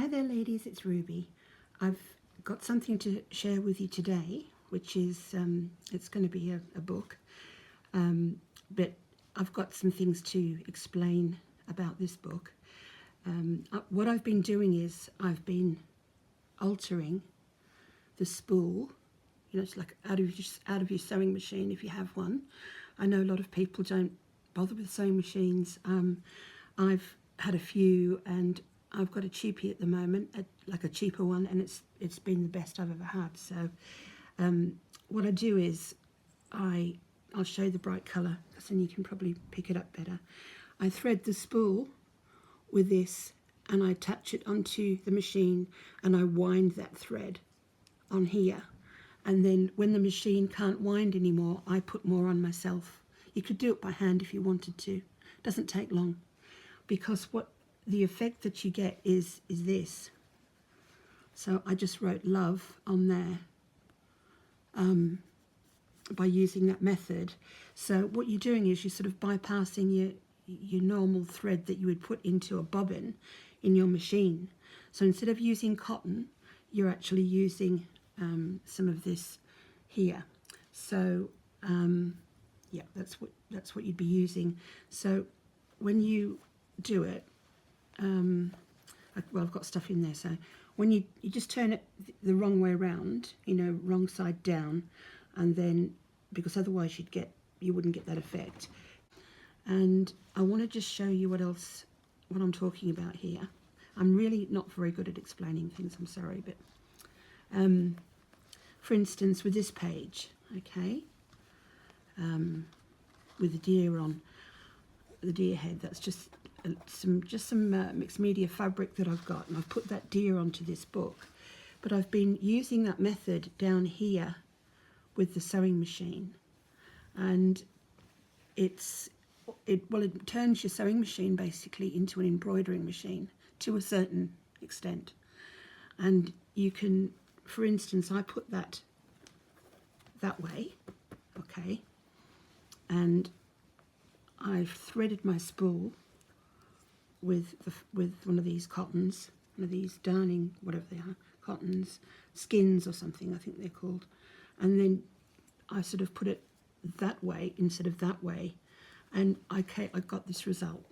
there ladies, it's Ruby. I've got something to share with you today, which is, it's going to be a book, but I've got some things to explain about this book. What I've been doing is I've been altering the spool. You know, it's like out of your sewing machine if you have one. I know a lot of people don't bother with sewing machines. I've had a few and I've got a cheapie at the moment, like a cheaper one, and it's been the best I've ever had. So what I do is I'll show you the bright colour, because then you can probably pick it up better. I thread the spool with this and I attach it onto the machine and I wind that thread on here. And then when the machine can't wind anymore, I put more on myself. You could do it by hand if you wanted to. It doesn't take long, because what the effect that you get is this. So I just wrote love on there by using that method. So what you're doing is you're sort of bypassing your normal thread that you would put into a bobbin in your machine. So instead of using cotton, you're actually using some of this here. So yeah, that's what you'd be using. So when you do it, well, I've got stuff in there. So when you just turn it the wrong way around, you know, wrong side down, and then, because otherwise you wouldn't get that effect. And I want to just show you what I'm talking about here. I'm really not very good at explaining things, I'm sorry, but for instance, with this page, okay, with the deer on, the deer head, that's just some mixed media fabric that I've got, and I've put that deer onto this book. But I've been using that method down here with the sewing machine, and it turns your sewing machine basically into an embroidering machine to a certain extent. And you can, for instance, I put that way, okay, and I've threaded my spool with one of these cottons, one of these darning, whatever they are, cottons, skins or something, I think they're called, and then I sort of put it that way instead of that way, and I got this result.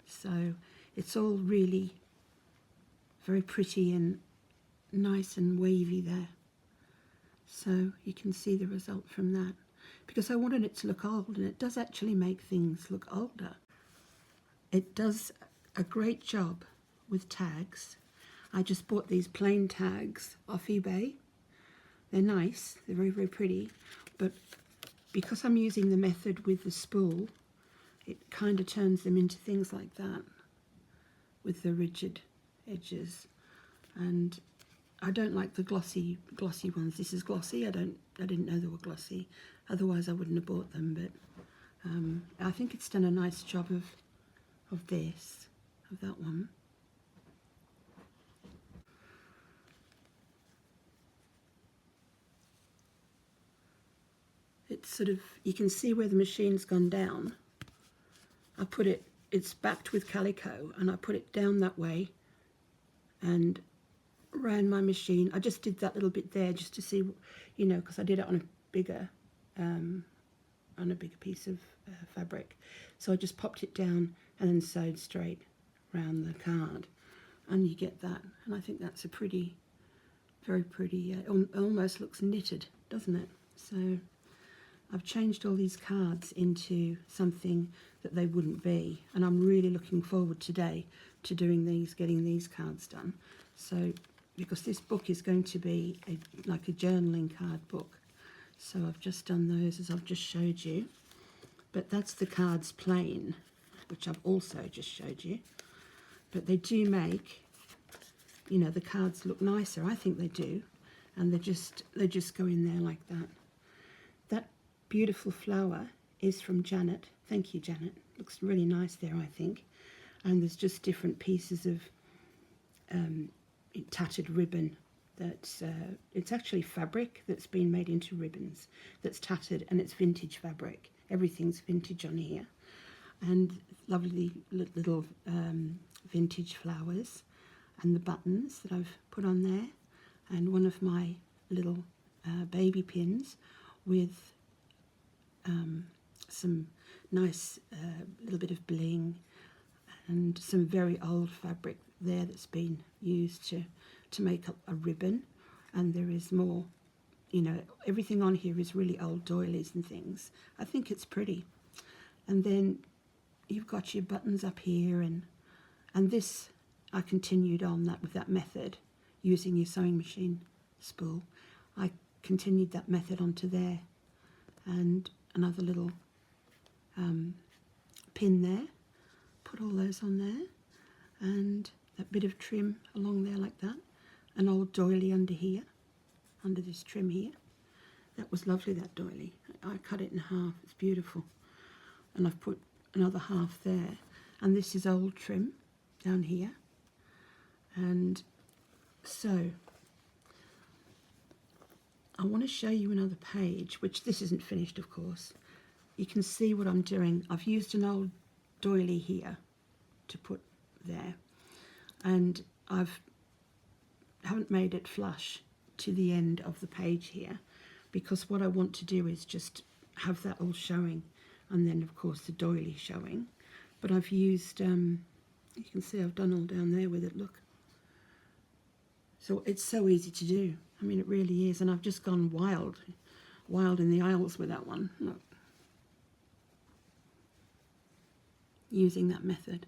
So it's all really very pretty and nice and wavy there. So you can see the result from that, because I wanted it to look old, and it does actually make things look older. It does a great job with tags. I just bought these plain tags off eBay. They're nice, they're very, very pretty, but because I'm using the method with the spool, it kind of turns them into things like that with the rigid edges. And I don't like the glossy ones. This is glossy. I didn't know they were glossy, otherwise I wouldn't have bought them. But I think it's done a nice job of that one. It's sort of, you can see where the machine's gone down. I put it, it's backed with calico, and I put it down that way and ran my machine. I just did that little bit there just to see, you know, because I did it on a bigger piece of fabric. So I just popped it down and then sewed straight around the card, and you get that. And I think that's a pretty, very pretty, it almost looks knitted, doesn't it? So I've changed all these cards into something that they wouldn't be, and I'm really looking forward today to doing these, getting these cards done. So, because this book is going to be like a journaling card book, so I've just done those as I've just showed you. But that's the cards plain, which I've also just showed you. But they do make, you know, the cards look nicer. I think they do, and they just go in there like that. That beautiful flower is from Janet. Thank you, Janet. Looks really nice there, I think. And there's just different pieces of tattered ribbon. That's it's actually fabric that's been made into ribbons. That's tattered, and it's vintage fabric. Everything's vintage on here, and lovely little vintage flowers. and the buttons that I've put on there, and one of my little baby pins with some nice little bit of bling, and some very old fabric there that's been used to make up a ribbon. And there is more, you know, everything on here is really old doilies and things. I think it's pretty. And then you've got your buttons up here, and this I continued on that with that method using your sewing machine spool. I continued that method onto there, and another little pin there, put all those on there, and that bit of trim along there like that, an old doily under here, under this trim here. That was lovely, that doily. I cut it in half, it's beautiful. And I've put another half there, and this is old trim down here. And so I want to show you another page, which this isn't finished, of course. You can see what I'm doing. I've used an old doily here to put there, and haven't made it flush to the end of the page here, because what I want to do is just have that all showing, and then of course the doily showing. But I've used, you can see I've done all down there with it, look. So it's so easy to do. I mean, it really is. And I've just gone wild in the aisles with that one. Look. Using that method.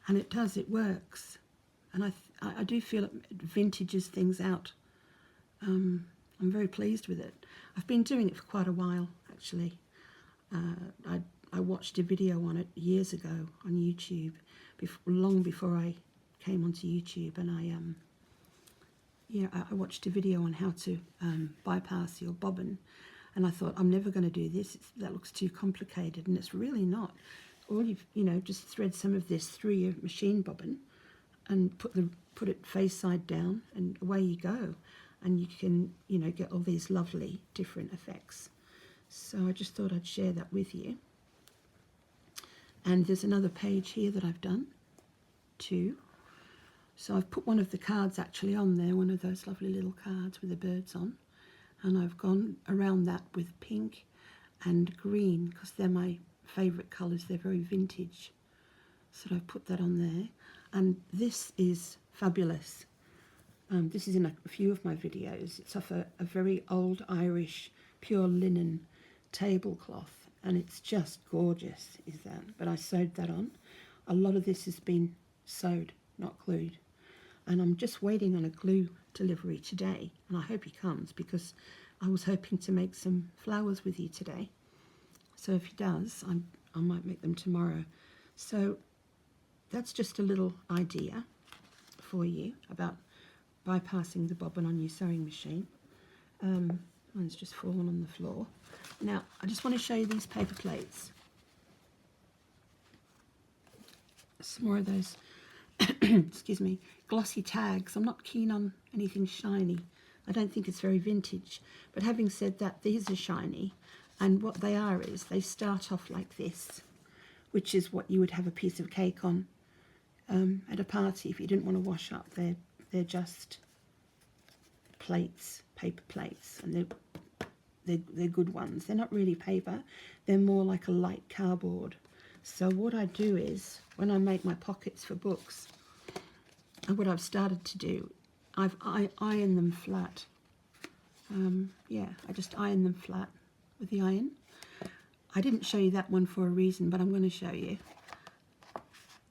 And it does, it works. And I do feel it vintages things out. I'm very pleased with it. I've been doing it for quite a while, actually. I watched a video on it years ago on YouTube, long before I came onto YouTube, and I watched a video on how to bypass your bobbin, and I thought, I'm never going to do this. That looks too complicated, and it's really not. All just thread some of this through your machine bobbin, and put it face side down, and away you go, and you can get all these lovely different effects. So I just thought I'd share that with you. And there's another page here that I've done too. So I've put one of the cards actually on there, one of those lovely little cards with the birds on, and I've gone around that with pink and green because they're my favourite colours. They're very vintage. So I've put that on there, and this is fabulous. This is in a few of my videos. It's off a very old Irish pure linen tablecloth, and it's just gorgeous, is that. But I sewed that on. A lot of this has been sewed, not glued, and I'm just waiting on a glue delivery today, and I hope he comes, because I was hoping to make some flowers with you today. So if he does, I might make them tomorrow. So that's just a little idea for you about bypassing the bobbin on your sewing machine. Mine's just fallen on the floor. Now, I just want to show you these paper plates. Some more of those, excuse me, glossy tags. I'm not keen on anything shiny. I don't think it's very vintage. But having said that, these are shiny. And what they are is they start off like this, which is what you would have a piece of cake on at a party if you didn't want to wash up. They're just plates, paper plates, and they're good ones. They're not really paper. They're more like a light cardboard. So what I do is, when I make my pockets for books, and what I've started to do, I iron them flat. I just iron them flat with the iron. I didn't show you that one for a reason, but I'm going to show you.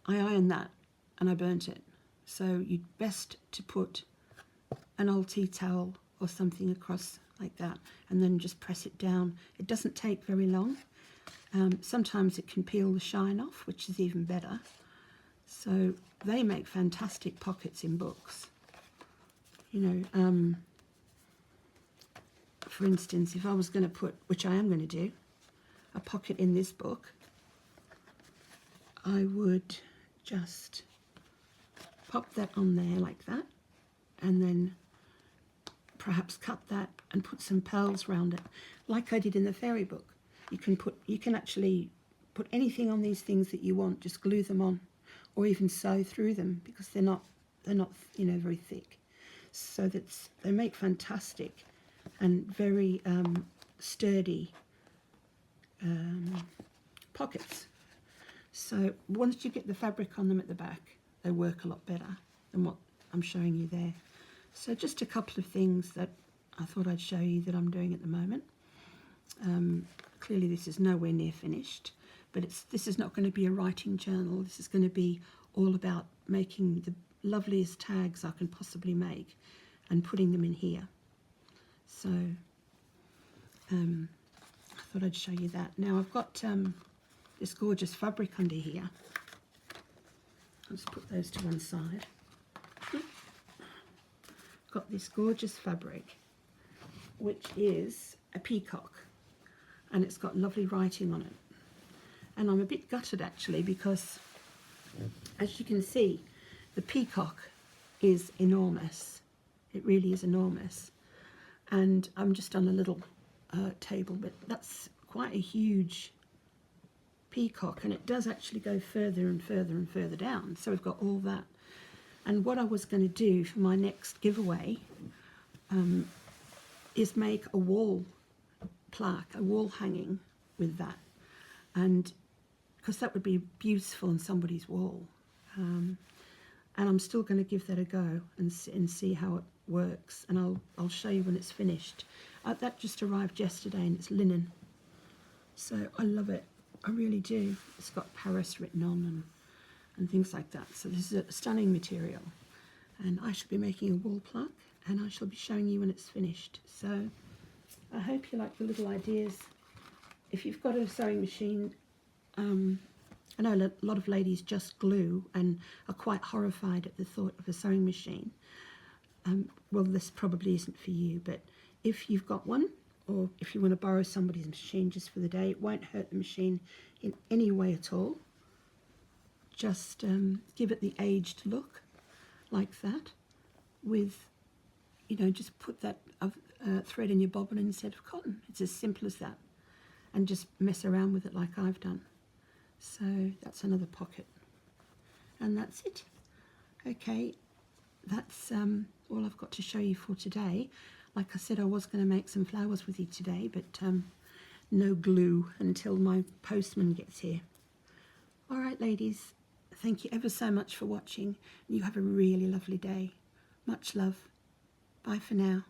I ironed that and I burnt it. So you'd best to put an old tea towel or something across like that, and then just press it down. It doesn't take very long. Sometimes it can peel the shine off, which is even better. So they make fantastic pockets in books. For instance, if I was going to put, which I am going to do, a pocket in this book, I would just pop that on there like that, and then perhaps cut that and put some pearls around it, like I did in the fairy book. You can actually put anything on these things that you want, just glue them on, or even sew through them, because they're not you know, very thick. So they make fantastic and very sturdy pockets. So once you get the fabric on them at the back, they work a lot better than what I'm showing you there. So just a couple of things that I thought I'd show you that I'm doing at the moment. Clearly this is nowhere near finished, but this is not going to be a writing journal. This is going to be all about making the loveliest tags I can possibly make and putting them in here. So I thought I'd show you that. Now I've got this gorgeous fabric under here. I'll just put those to one side. I've got this gorgeous fabric, which is a peacock, and it's got lovely writing on it. And I'm a bit gutted actually, because as you can see, the peacock is enormous. It really is enormous. And I'm just on a little table, but that's quite a huge peacock, and it does actually go further and further and further down. So we've got all that. And what I was going to do for my next giveaway is make a wall plaque, a wall hanging with that, and because that would be beautiful on somebody's wall. And I'm still going to give that a go and see how it works, and I'll show you when it's finished. That just arrived yesterday, and it's linen, so I love it. I really do. It's got Paris written on and things like that. So this is a stunning material, and I shall be making a wall plaque, and I shall be showing you when it's finished. So I hope you like the little ideas. If you've got a sewing machine, I know a lot of ladies just glue and are quite horrified at the thought of a sewing machine. Well, this probably isn't for you, but if you've got one, or if you want to borrow somebody's machine just for the day, it won't hurt the machine in any way at all. Just give it the aged look, like that, with, you know, just put that thread in your bobbin instead of cotton. It's as simple as that. And just mess around with it like I've done. So that's another pocket. And that's it. Okay, that's all I've got to show you for today. Like I said, I was going to make some flowers with you today, but no glue until my postman gets here. All right, ladies, thank you ever so much for watching. You have a really lovely day. Much love. Bye for now.